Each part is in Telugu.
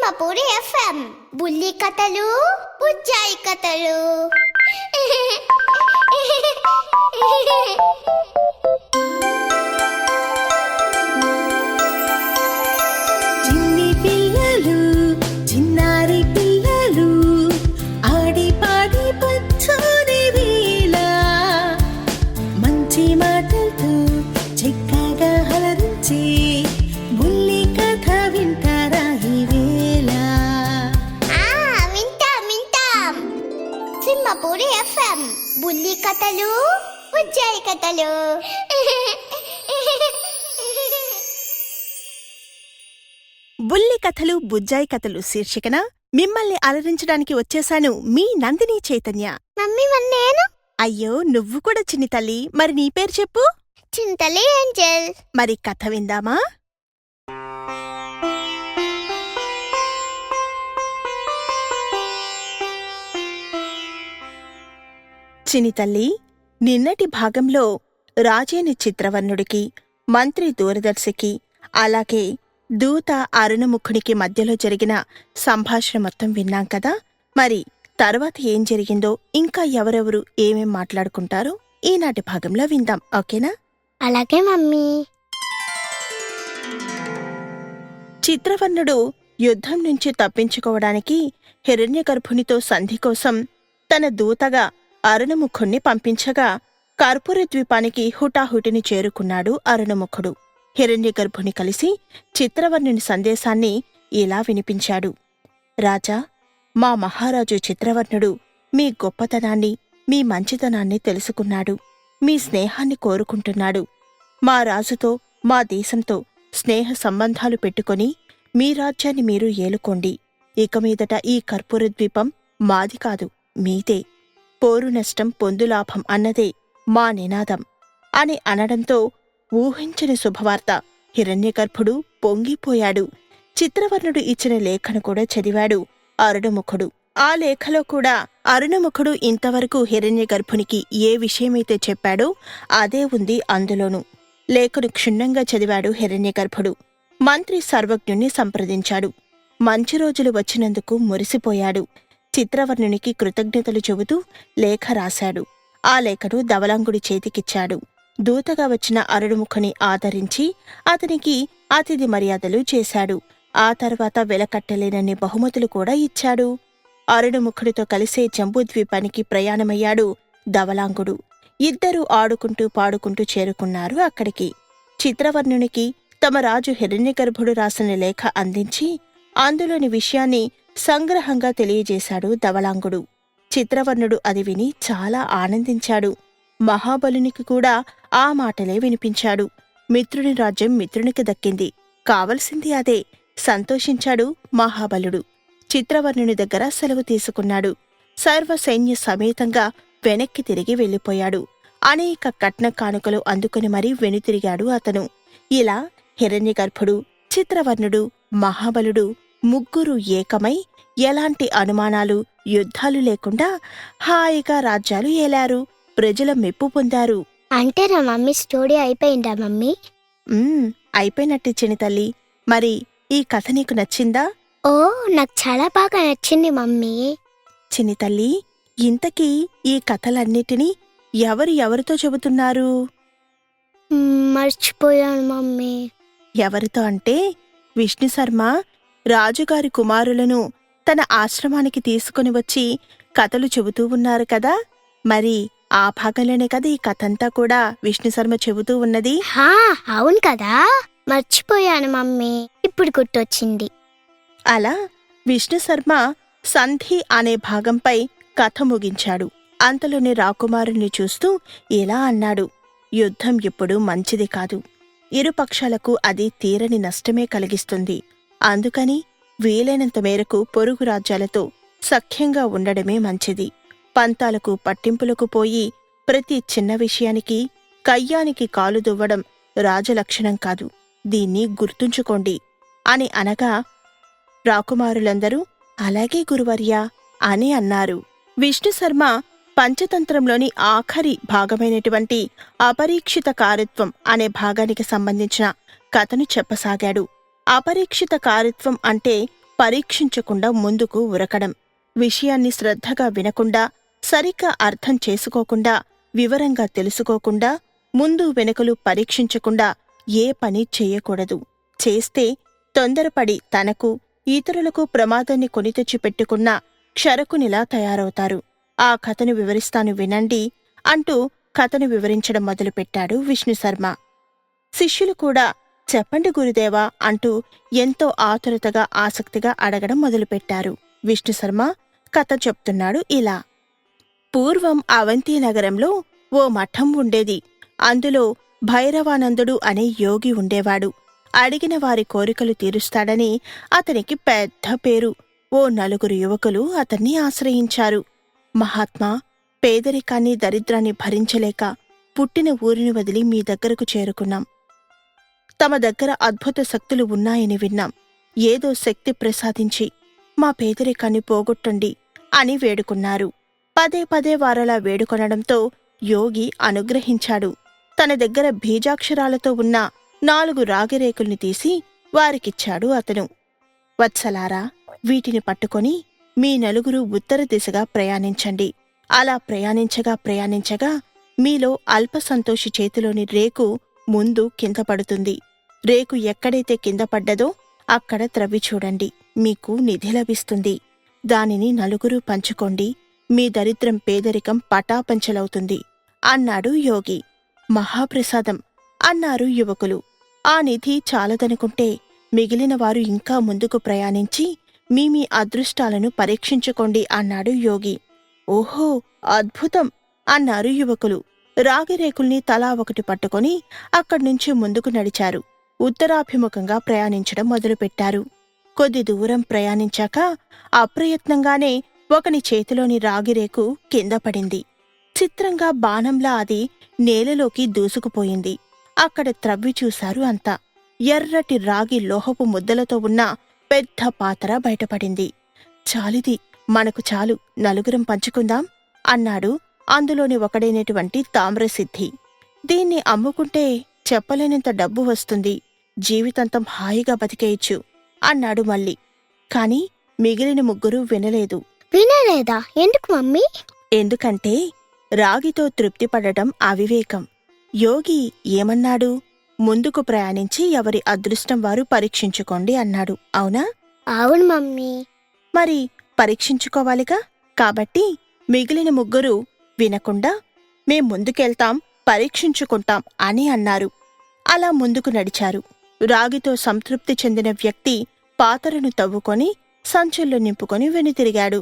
సింహపూరి ఎఫ్ఎం బుల్లి కథలు బుజ్జాయి కథలు. చిన్ని పిల్లలు చిన్నారి పిల్లలు ఆడి పాడి పచ్చని వేళ మంచి మాటలతో చక్కగా హలరించి బుల్లి కథ వింటారా ఈ వేళ. వింటాం సింహపూరి ఎఫ్ఎం బుల్లి కథలు బుజ్జాయి కథలు. బుల్లి కథలు బుజ్జాయి కథలు శీర్షికన మిమ్మల్ని అలరించడానికి వచ్చేశాను మీ నందిని చైతన్య. మమ్మీ నేను అయ్యో నువ్వు కూడా చిన్ని తల్లి, మరి నీ పేరు చెప్పు. చింతలి ఏంజల్. మరి కథ విందామా? చిన్ని తల్లి, నిన్నటి భాగంలో రాజేని చిత్రవర్ణుడికి, మంత్రి దూరదర్శికి, అలాగే దూత అరుణముఖునికి మధ్యలో జరిగిన సంభాషణ మొత్తం విన్నాం కదా. మరి తర్వాత ఏం జరిగిందో, ఇంకా ఎవరెవరు ఏమేం మాట్లాడుకుంటారో ఈనాటి భాగంలో విందాం, ఓకేనా? అలాగే మమ్మీ. చిత్రవర్ణుడు యుద్ధం నుంచి తప్పించుకోవడానికి హిరణ్యగర్భునితో సంధి కోసం తన దూతగా అరుణముఖుణ్ణి పంపించగా కర్పూర ద్వీపానికి హుటాహుటిని చేరుకున్నాడు అరుణముఖుడు. హిరణ్యగర్భుని కలిసి చిత్రవర్ణుని సందేశాన్ని ఇలా వినిపించాడు. రాజా, మా మహారాజు చిత్రవర్ణుడు మీ గొప్పతనాన్ని, మీ మంచితనాన్ని తెలుసుకున్నాడు. మీ స్నేహాన్ని కోరుకుంటున్నాడు. మా రాజుతో, మా దేశంతో స్నేహ సంబంధాలు పెట్టుకొని మీ రాజ్యాన్ని మీరు ఏలుకోండి. ఇక మీదట ఈ కర్పూర ద్వీపం మాది కాదు, మీదే. పోరు నష్టం పొందులాభం అన్నదే మా నినాదం అని అనడంతో ఊహించని శుభవార్త. హిరణ్యగర్భుడు పొంగిపోయాడు. చిత్రవర్ణుడు ఇచ్చిన లేఖను కూడా చదివాడు అరుణముఖుడు. ఆ లేఖలో కూడా అరుణముఖుడు ఇంతవరకు హిరణ్యగర్భునికి ఏ విషయమైతే చెప్పాడో అదే ఉంది అందులోనూ. లేఖను క్షుణ్ణంగా చదివాడు హిరణ్యగర్భుడు. మంత్రి సర్వజ్ఞుణ్ణి సంప్రదించాడు. మంచి రోజులు వచ్చినందుకు మురిసిపోయాడు. చిత్రవర్ణునికి కృతజ్ఞతలు చెబుతూ లేఖ రాశాడు. ఆ లేఖను ధవళాంగుడి చేతికిచ్చాడు. దూతగా వచ్చిన అరుణముఖుని ఆదరించి అతనికి అతిథి మర్యాదలు చేశాడు. ఆ తర్వాత వెలకట్టలేనన్ని బహుమతులు కూడా ఇచ్చాడు. అరుణముఖుడితో కలిసే జంబూద్వీపానికి ప్రయాణమయ్యాడు ధవళాంగుడు. ఇద్దరూ ఆడుకుంటూ పాడుకుంటూ చేరుకున్నారు అక్కడికి. చిత్రవర్ణునికి తమ రాజు హిరణ్యగర్భుడు రాసిన లేఖ అందించి అందులోని విషయాన్ని సంగ్రహంగా తెలియజేశాడు ధవళాంగుడు. చిత్రవర్ణుడు అది విని చాలా ఆనందించాడు. మహాబలునికి కూడా ఆ మాటలే వినిపించాడు. మిత్రుని రాజ్యం మిత్రునికి దక్కింది, కావలసింది అదే. సంతోషించాడు మహాబలుడు. చిత్రవర్ణుని దగ్గర సెలవు తీసుకున్నాడు. సర్వ సైన్య సమేతంగా వెనక్కి తిరిగి వెళ్ళిపోయాడు. అనేక కట్న కానుకలు అందుకుని మరీ వెనుతిరిగాడు అతను. ఇలా హిరణ్యగర్భుడు, చిత్రవర్ణుడు, మహాబలుడు ముగ్గురు ఏకమై ఎలాంటి అనుమానాలు, యుద్ధాలు లేకుండా హాయిగా రాజ్యాలు ఏలారు. ప్రజల మెప్పు పొందారు. అంటే నా మమ్మీ స్టోరీ అయిపోయిందా మమ్మీ? అయిపోయినట్టు చిన్ని తల్లి. మరి ఈ కథ నీకు నచ్చిందా? ఓ, నాకు చాలా బాగా నచ్చింది మమ్మీ. చిన్ని తల్లి, ఇంతకీ ఈ కథలన్నిటినీ ఎవరితో చెబుతున్నారు? మర్చిపోయాను మమ్మీ. ఎవరితో అంటే విష్ణుశర్మ రాజుగారి కుమారులను తన ఆశ్రమానికి తీసుకుని వచ్చి కథలు చెబుతూ ఉన్నారు కదా. మరి ఆ భాగంలోనే కదా ఈ కథంతా కూడా విష్ణుశర్మ చెబుతూ ఉన్నది. అవును కదా, మర్చిపోయాను మమ్మీ, ఇప్పుడు గుర్తొచ్చింది. అలా విష్ణుశర్మ సంధి అనే భాగంపై కథ ముగించాడు. అంతలోనే రాకుమారుణ్ణి చూస్తూ ఇలా అన్నాడు. యుద్ధం ఎప్పుడూ మంచిది కాదు. ఇరుపక్షాలకు అది తీరని నష్టమే కలిగిస్తుంది. అందుకని వీలైనంత మేరకు పొరుగు రాజ్యాలతో సఖ్యంగా ఉండడమే మంచిది. పంతాలకు పట్టింపులకు పోయి ప్రతి చిన్న విషయానికి కయ్యానికి కాలు దువ్వడం రాజలక్షణం కాదు. దీన్ని గుర్తుంచుకోండి అని అనగా రాకుమారులందరూ అలాగే గురువర్యా అని అన్నారు. విష్ణుశర్మ పంచతంత్రంలోని ఆఖరి భాగమైనటువంటి అపరీక్షిత కారత్వం అనే భాగానికి సంబంధించిన కథను చెప్పసాగాడు. అపరీక్షిత కారత్వం అంటే పరీక్షించకుండా ముందుకు ఉరకడం, విషయాన్ని శ్రద్ధగా వినకుండా, సరిగ్గా అర్థం చేసుకోకుండా, వివరంగా తెలుసుకోకుండా, ముందు వెనుకలు పరీక్షించకుండా ఏ పని చెయ్యకూడదు. చేస్తే తొందరపడి తనకు, ఇతరులకు ప్రమాదాన్ని కొని తెచ్చిపెట్టుకున్న క్షరకునిలా తయారవుతారు. ఆ కథను వివరిస్తాను వినండి అంటూ కథను వివరించడం మొదలుపెట్టాడు విష్ణుశర్మ. శిష్యులు కూడా చెప్పండి గురుదేవా అంటూ ఎంతో ఆతురతగా ఆసక్తిగా అడగడం మొదలుపెట్టారు. విష్ణుశర్మ కథ చెప్తున్నాడు ఇలా. పూర్వం అవంతి నగరంలో ఓ మఠం ఉండేది. అందులో భైరవానందుడు అనే యోగి ఉండేవాడు. అడిగిన వారి కోరికలు తీరుస్తాడని అతనికి పెద్ద పేరు. ఓ 4 యువకులు అతన్ని ఆశ్రయించారు. మహాత్మా, పేదరికాన్ని దరిద్రాన్ని భరించలేక పుట్టిన ఊరిని వదిలి మీ దగ్గరకు చేరుకున్నాం. తమ దగ్గర అద్భుత శక్తులు ఉన్నాయని విన్నాం. ఏదో శక్తి ప్రసాదించి మా పేదరికాన్ని పోగొట్టండి అని వేడుకున్నారు. పదే పదే వారలా వేడుకొనడంతో యోగి అనుగ్రహించాడు. తన దగ్గర బీజాక్షరాలతో ఉన్న 4 రాగిరేకుల్ని తీసి వారికిచ్చాడు అతను. వత్సలారా, వీటిని పట్టుకొని మీ 4 ఉత్తర దిశగా ప్రయాణించండి. అలా ప్రయాణించగా మీలో అల్పసంతోషి చేతిలోని రేకు ముందు కింద పడుతుంది. రేకు ఎక్కడైతే కింద పడ్డదో అక్కడ త్రవ్వి చూడండి, మీకు నిధి లభిస్తుంది. దానిని 4 పంచుకోండి. మీ దరిద్రం పేదరికం పటాపంచలవుతుంది అన్నాడు యోగి. మహాప్రసాదం అన్నారు యువకులు. ఆ నిధి చాలదనుకుంటే మిగిలిన వారు ఇంకా ముందుకు ప్రయాణించి మీ అదృష్టాలను పరీక్షించుకోండి అన్నాడు యోగి. ఓహో, అద్భుతం అన్నారు యువకులు. రాగిరేకుల్ని తలా ఒకటి పట్టుకొని అక్కడ్నుంచి ముందుకు నడిచారు. ఉత్తరాభిముఖంగా ప్రయాణించడం మొదలుపెట్టారు. కొద్ది దూరం ప్రయాణించాక అప్రయత్నంగానే ఒకని చేతిలోని రాగిరేకు కింద పడింది. చిత్రంగా బాణంలా అది నేలలోకి దూసుకుపోయింది. అక్కడ త్రవ్వి చూశారు అంతా. ఎర్రటి రాగి లోహపు ముద్దలతో ఉన్న పెద్ద పాత్ర బయటపడింది. చాలిది, మనకు చాలు, 4 పంచుకుందాం అన్నాడు అందులోని ఒకడైనటువంటి తామ్రసిద్ధి. దీన్ని అమ్ముకుంటే చెప్పలేనంత డబ్బు వస్తుంది, జీవితాంతం హాయిగా బతికేయచ్చు అన్నాడు మళ్ళీ. కాని మిగిలిన 3 వినలేదు. వినలేదా? ఎందుకు మమ్మీ? ఎందుకంటే రాగితో తృప్తిపడటం అవివేకం. యోగి ఏమన్నాడు? ముందుకు ప్రయాణించి ఎవరి అదృష్టం వారు పరీక్షించుకోండి అన్నాడు. అవునా? అవును మమ్మీ. మరి పరీక్షించుకోవాలిగా. కాబట్టి మిగిలిన 3 వినకుండా మేం ముందుకెళ్తాం, పరీక్షించుకుంటాం అని అన్నారు. అలా ముందుకు నడిచారు. రాగితో సంతృప్తి చెందిన వ్యక్తి పాతరను తవ్వుకొని సంచుల్లో నింపుకొని వెనుతిరిగాడు.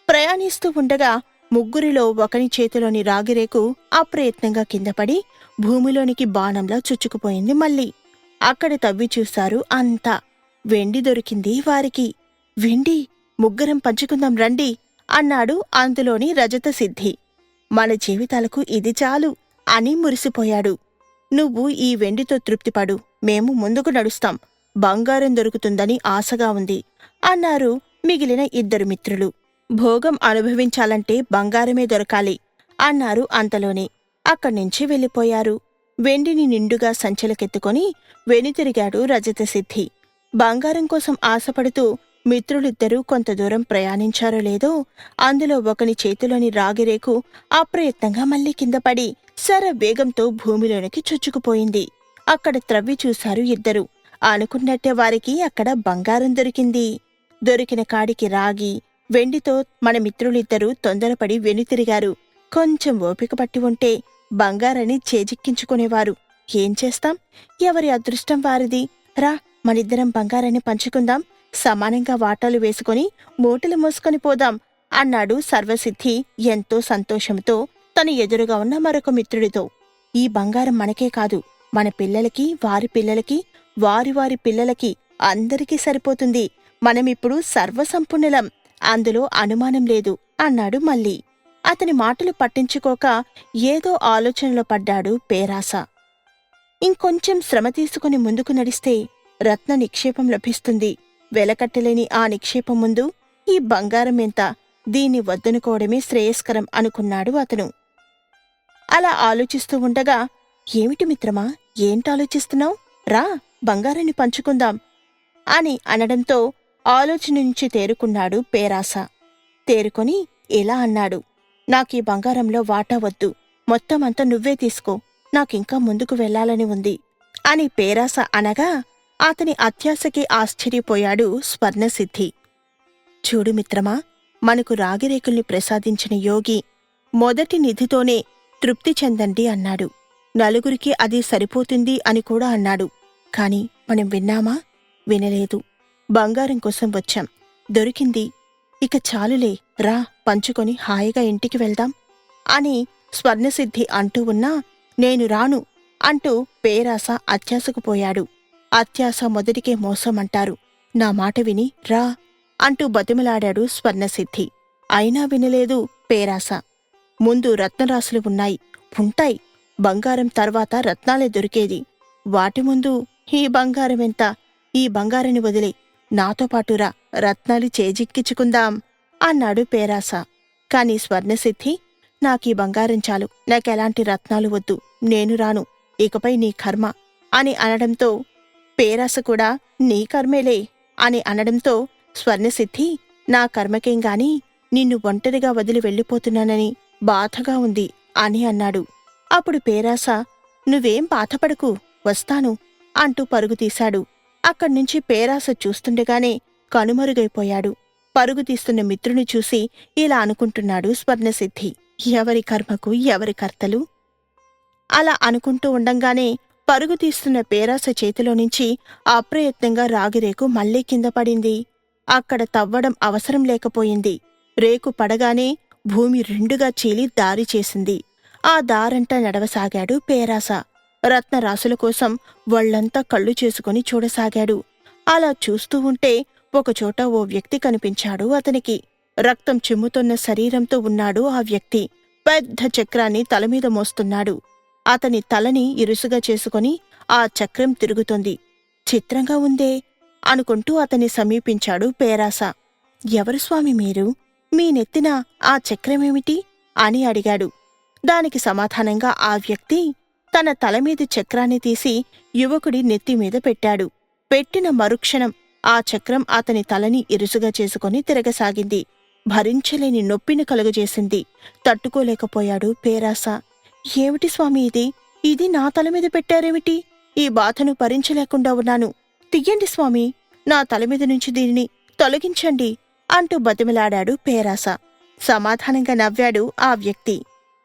ప్రయాణిస్తూ ఉండగా 3 ఒకని చేతిలోని రాగిరేకు అప్రయత్నంగా కిందపడి భూమిలోనికి బాణంలా చుచ్చుకుపోయింది. మళ్ళీ అక్కడ తవ్వి చూశారు అంతా. వెండి దొరికింది వారికి. వెండి, 3 పంచుకుందాం రండి అన్నాడు అందులోని రజత సిద్ధి. మన జీవితాలకు ఇది చాలు అని మురిసిపోయాడు. నువ్వు ఈ వెండితో తృప్తిపడు, మేము ముందుకు నడుస్తాం, బంగారం దొరుకుతుందని ఆశగా ఉంది అన్నారు మిగిలిన 2 మిత్రులు. భోగం అనుభవించాలంటే బంగారమే దొరకాలి అన్నారు అంతలోనే. అక్కడ్నుంచి వెళ్ళిపోయారు. వెండిని నిండుగా సంచెలకెత్తుకొని వెనుతిరిగాడు రజతసిద్ధి. బంగారం కోసం ఆశపడుతూ మిత్రులిద్దరూ కొంత దూరం ప్రయాణించారో లేదో అందులో ఒకని చేతిలోని రాగిరేకు అప్రయత్నంగా మళ్లీ కిందపడి శరవేగంతో భూమిలోనికి చొచ్చుకుపోయింది. అక్కడ త్రవ్వి చూశారు 2. అనుకున్నట్టే వారికి అక్కడ బంగారం దొరికింది. దొరికిన కాడికి రాగి, వెండితో మన మిత్రులిద్దరూ తొందరపడి వెనుతిరిగారు. కొంచెం ఓపిక పట్టి ఉంటే బంగారాన్ని చేజిక్కించుకునేవారు. ఏం చేస్తాం, ఎవరి అదృష్టం వారిది. రా, మనిద్దరం బంగారాన్ని పంచుకుందాం, సమానంగా వాటాలు వేసుకొని మూటలు మోసుకొని పోదాం అన్నాడు సర్వసిద్ధి ఎంతో సంతోషంతో తన ఎదురుగా ఉన్న మరొక మిత్రుడితో. ఈ బంగారం మనకే కాదు, మన పిల్లలకి, వారి పిల్లలకి, వారి పిల్లలకి అందరికీ సరిపోతుంది. మనమిప్పుడు సర్వసంపన్నులం, అందులో అనుమానం లేదు అన్నాడు మళ్ళీ. అతని మాటలు పట్టించుకోక ఏదో ఆలోచనలో పడ్డాడు పేరాస. ఇంకొంచెం శ్రమ తీసుకుని ముందుకు నడిస్తే రత్న నిక్షేపం లభిస్తుంది. వెలకట్టలేని ఆ నిక్షేపం ముందు ఈ బంగారం ఎంత, దీన్ని వద్దనుకోవడమే శ్రేయస్కరం అనుకున్నాడు అతను. అలా ఆలోచిస్తూ ఉండగా, ఏమిటి మిత్రమా, ఏంటాలోచిస్తున్నావు? రా, బంగారాన్ని పంచుకుందాం అని అనడంతో ఆలోచన నుంచి తేరుకున్నాడు పేరాస. తేరుకొని ఇలా అన్నాడు, నాకీ బంగారంలో వాటా వద్దు, మొత్తమంతా నువ్వే తీసుకో, నాకింకా ముందుకు వెళ్లాలని ఉంది అని పేరాస అనగా అతని అత్యాశకి ఆశ్చర్యపోయాడు స్వర్ణసిద్ధి. చూడు మిత్రమా, మనకు రాగిరేకుల్ని ప్రసాదించిన యోగి మొదటి నిధితోనే తృప్తి చెందండి అన్నాడు. నలుగురికి అది సరిపోతుంది అని కూడా అన్నాడు. కాని మనం విన్నామా? వినలేదు. బంగారం కోసం వచ్చాం, దొరికింది, ఇక చాలులే, రా పంచుకొని హాయిగా ఇంటికి వెళ్దాం అని స్వర్ణసిద్ధి అంటూ ఉన్నా నేను రాను అంటూ పేరాస అత్యాశకుపోయాడు. అత్యాశ మొదటికే మోసమంటారు. నా మాట విని రా అంటూ బతిమలాడాడు స్వర్ణసిద్ధి. అయినా వినలేదు పేరాస. ముందు రత్నరాశులు ఉన్నాయి, ఉంటాయి, బంగారం తర్వాత రత్నాలే దొరికేది. వాటి ముందు ఈ బంగారమెంత? ఈ బంగారాన్ని వదిలే, నాతో పాటురా, రత్నాలు చేజిక్కించుకుందాం అన్నాడు పేరాస. కాని స్వర్ణసిద్ధి, నాకీ బంగారం చాలు, నాకెలాంటి రత్నాలు వద్దు, నేను రాను, ఇకపై నీ కర్మ అని అనడంతో పేరాస కూడా నీ కర్మేలే అని అనడంతో స్వర్ణసిద్ధి, నా కర్మకేం గాని నిన్ను ఒంటరిగా వదిలి వెళ్ళిపోతున్నానని బాధగా ఉంది అని అన్నాడు. అప్పుడు పేరాస, నువ్వేం బాధపడకు, వస్తాను అంటూ పరుగుతీశాడు. అక్కడ్నుంచి పేరాస చూస్తుండగానే కనుమరుగైపోయాడు. పరుగుతీస్తున్న మిత్రుని చూసి ఇలా అనుకుంటున్నాడు స్వర్ణసిద్ధి, ఎవరి కర్మకు ఎవరి కర్తలు. అలా అనుకుంటూ ఉండంగానే పరుగుతీస్తున్న పేరాస చేతిలోనుంచి అప్రయత్నంగా రాగిరేకు మళ్లీ కింద పడింది. అక్కడ తవ్వడం అవసరం లేకపోయింది. రేకు పడగానే భూమి రెండుగా చీలి దారి చేసింది. ఆ దారంటా నడవసాగాడు పేరాస. రత్నరాశుల కోసం వళ్లంతా కళ్ళు చేసుకుని చూడసాగాడు. అలా చూస్తూ ఉంటే ఒకచోట ఓ వ్యక్తి కనిపించాడు అతనికి. రక్తం చిమ్ముతున్న శరీరంతో ఉన్నాడు ఆ వ్యక్తి. పెద్ద చక్రాన్ని తలమీద మోస్తున్నాడు. అతని తలని ఇరుసుగా చేసుకుని ఆ చక్రం తిరుగుతోంది. చిత్రంగా ఉందే అనుకుంటూ అతన్ని సమీపించాడు పేరాస. ఎవరు స్వామి మీరు? మీ నెత్తిన ఆ చక్రమేమిటి అని అడిగాడు. దానికి సమాధానంగా ఆ వ్యక్తి తన తలమీది చక్రాన్ని తీసి యువకుడి నెత్తిమీద పెట్టాడు. పెట్టిన మరుక్షణం ఆ చక్రం అతని తలని ఇరుసుగా చేసుకుని తిరగసాగింది. భరించలేని నొప్పిని కలుగజేసింది. తట్టుకోలేకపోయాడు పేరాస. ఏమిటి స్వామి ఇది? ఇది నా తలమీద పెట్టారేమిటి? ఈ బాధను భరించలేకుండా ఉన్నాను. తియ్యండి స్వామి, నా తలమీద నుంచి దీనిని తొలగించండి అంటూ బతిమిలాడాడు పేరాస. సమాధానంగా నవ్వాడు ఆ వ్యక్తి.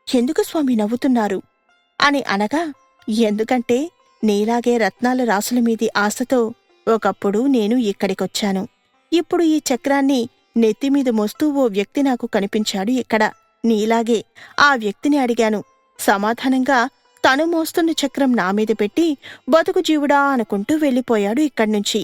ఎందుకు స్వామి నవ్వుతున్నారు అని అనగా, ఎందుకంటే నీలాగే రత్నాల రాసులమీది ఆశతో ఒకప్పుడు నేను ఇక్కడికొచ్చాను. ఇప్పుడు ఈ చక్రాన్ని నెత్తిమీద మోస్తూ ఓ వ్యక్తి నాకు కనిపించాడు ఇక్కడ. నీలాగే ఆ వ్యక్తిని అడిగాను. సమాధానంగా తను మోస్తున్న చక్రం నామీద పెట్టి బతుకు జీవుడా అనుకుంటూ వెళ్ళిపోయాడు ఇక్కడ్నుంచి.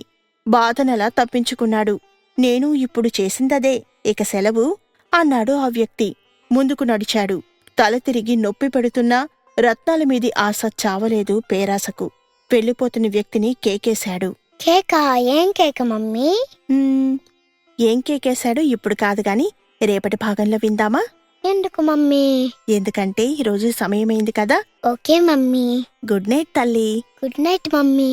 బాధనలా తప్పించుకున్నాడు. నేను ఇప్పుడు చేసిందదే, ఇక సెలవు అన్నాడు ఆ వ్యక్తి. ముందుకు నడిచాడు. తల తిరిగి నొప్పి పెడుతున్నా రత్నాలమీది ఆశ చావలేదు పేరాసకు. వెళ్ళిపోతున్న వ్యక్తిని కేకేశాడు. కేక? ఏం కేక మమ్మీ? ఏం కేకేశాడో ఇప్పుడు కాదుగాని రేపటి భాగంలో విందామా? ఎందుకు మమ్మీ? ఎందుకంటే ఈరోజు సమయమైంది కదా. Okay mummy. గుడ్ నైట్ తల్లి. Good night mummy.